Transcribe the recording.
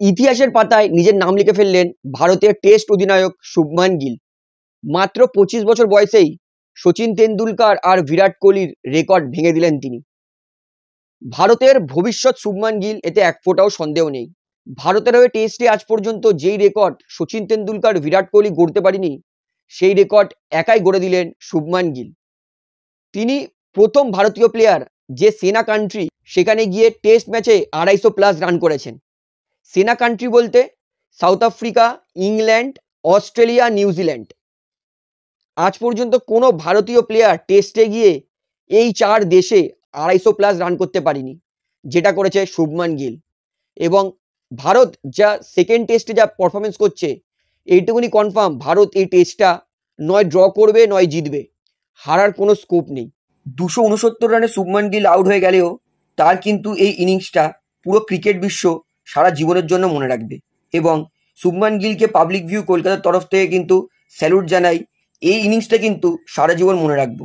ইতিহাসের পাতায় নিজের নাম লিখে ফেললেন ভারতের টেস্ট অধিনায়ক শুভমান গিল। মাত্র 25 বছর বয়সেই সচিন তেন্ডুলকর আর বিরাট কোহলির রেকর্ড ভেঙে দিলেন তিনি। ভারতের ভবিষ্যৎ শুভমান গিল, এতে এক ফোঁটাও সন্দেহ নেই। ভারতের হয়ে টেস্টে আজ পর্যন্ত যেই রেকর্ড সচিন তেন্ডুলকর বিরাট কোহলি গড়তে পারেনি, সেই রেকর্ড একাই গড়ে দিলেন শুভমান গিল। তিনি প্রথম ভারতীয় প্লেয়ার যে সেনা কান্ট্রি সেখানে গিয়ে টেস্ট ম্যাচে 250+ রান করেছেন। সেনা কান্ট্রি বলতে south Africa, England, Australia, New Zealand. আজ পর্যন্ত কোনো ভারতীয় প্লেয়ার টেস্টে গিয়ে এই 4 দেশে 250+ রান করতে পারেনি, যেটা করেছে শুভমান গিল। এবং ভারত যা সেকেন্ড টেস্টে যা পারফরমেন্স করছে, এইটুকুনি কনফার্ম ভারত এই টেস্টটা নয় ড্র করবে নয় জিতবে, হারার কোনো স্কোপ নেই। 269 রানে শুভমান গিল আউট হয়ে গেলেও তার কিন্তু এই ইনিংসটা পুরো ক্রিকেট বিশ্ব সারা জীবনের জন্য মনে রাখবে। এবং শুভমান গিলকে পাবলিক ভিউ কলকাতার তরফ থেকে কিন্তু স্যালুট জানাই। এই ইনিংসটা কিন্তু সারা জীবন মনে রাখবো।